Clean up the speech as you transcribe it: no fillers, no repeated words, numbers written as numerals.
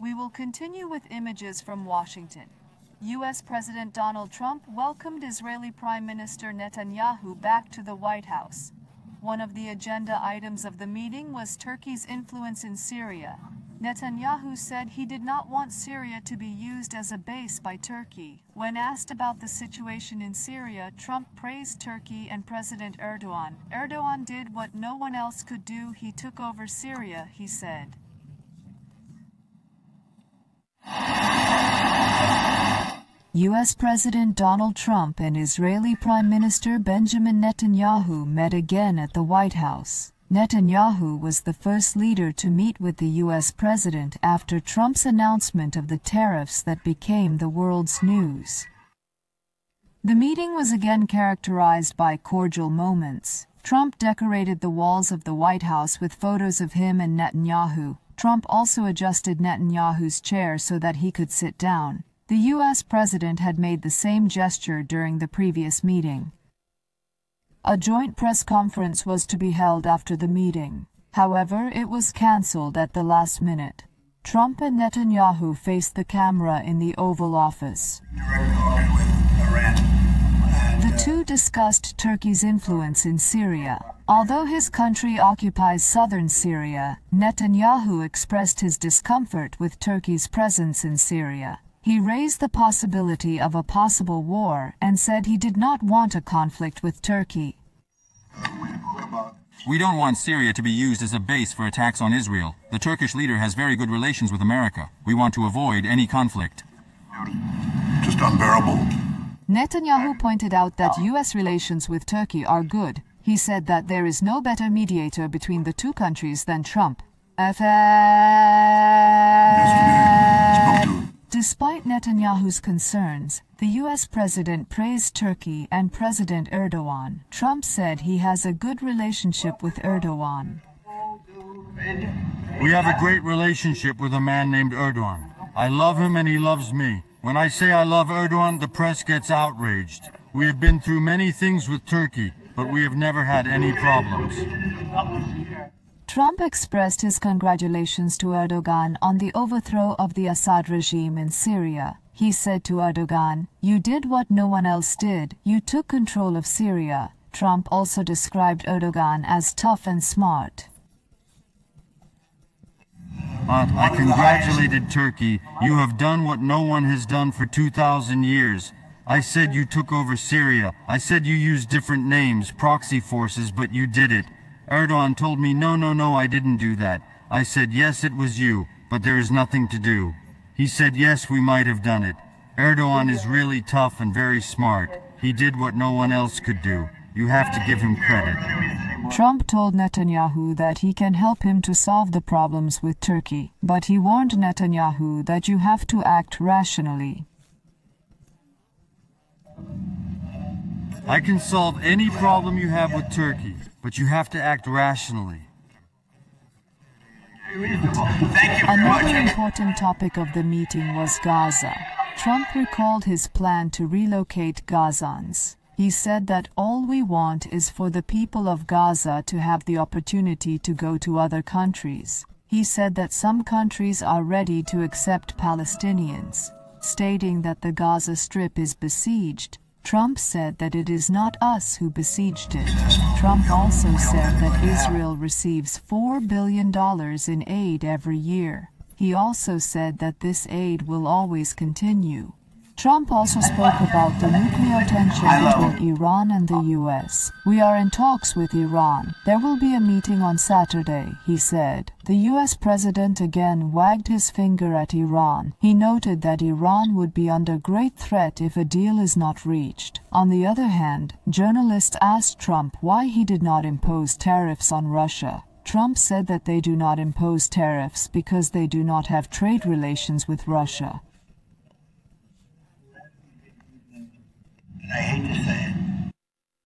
We will continue with images from Washington. U.S. President Donald Trump welcomed Israeli Prime Minister Netanyahu back to the White House. One of the agenda items of the meeting was Turkey's influence in Syria. Netanyahu said he did not want Syria to be used as a base by Turkey. When asked about the situation in Syria, Trump praised Turkey and President Erdogan. Erdogan did what no one else could do. He took over Syria, he said. U.S. President Donald Trump and Israeli Prime Minister Benjamin Netanyahu met again at the White House. Netanyahu was the first leader to meet with the U.S. president after Trump's announcement of the tariffs that became the world's news. The meeting was again characterized by cordial moments. Trump decorated the walls of the White House with photos of him and Netanyahu. Trump also adjusted Netanyahu's chair so that he could sit down. The U.S. president had made the same gesture during the previous meeting. A joint press conference was to be held after the meeting. However, it was cancelled at the last minute. Trump and Netanyahu faced the camera in the Oval Office. The two discussed Turkey's influence in Syria. Although his country occupies southern Syria, Netanyahu expressed his discomfort with Turkey's presence in Syria. He raised the possibility of a possible war and said he did not want a conflict with Turkey. We don't want Syria to be used as a base for attacks on Israel. The Turkish leader has very good relations with America. We want to avoid any conflict. Just unbearable. Netanyahu pointed out that U.S. relations with Turkey are good. He said that there is no better mediator between the two countries than Trump. Despite Netanyahu's concerns, the U.S. president praised Turkey and President Erdogan. Trump said he has a good relationship with Erdogan. We have a great relationship with a man named Erdogan. I love him and he loves me. When I say I love Erdogan, the press gets outraged. We have been through many things with Turkey, but we have never had any problems. Trump expressed his congratulations to Erdogan on the overthrow of the Assad regime in Syria. He said to Erdogan, "You did what no one else did. You took control of Syria." Trump also described Erdogan as tough and smart. I congratulated Turkey. You have done what no one has done for 2,000 years. I said you took over Syria. I said you used different names, proxy forces, but you did it. Erdogan told me, no, I didn't do that. I said, yes, it was you, but there is nothing to do. He said, yes, we might have done it. Erdogan is really tough and very smart. He did what no one else could do. You have to give him credit. Trump told Netanyahu that he can help him to solve the problems with Turkey, but he warned Netanyahu that you have to act rationally. I can solve any problem you have with Turkey, but you have to act rationally. Another important topic of the meeting was Gaza. Trump recalled his plan to relocate Gazans. He said that all we want is for the people of Gaza to have the opportunity to go to other countries. He said that some countries are ready to accept Palestinians, stating that the Gaza Strip is besieged. Trump said that it is not us who besieged it. Trump also said that Israel receives $4 billion in aid every year. He also said that this aid will always continue. Trump also spoke about the nuclear tension between Iran and the U.S. We are in talks with Iran. There will be a meeting on Saturday, he said. The U.S. president again wagged his finger at Iran. He noted that Iran would be under great threat if a deal is not reached. On the other hand, journalists asked Trump why he did not impose tariffs on Russia. Trump said that they do not impose tariffs because they do not have trade relations with Russia. I hate to say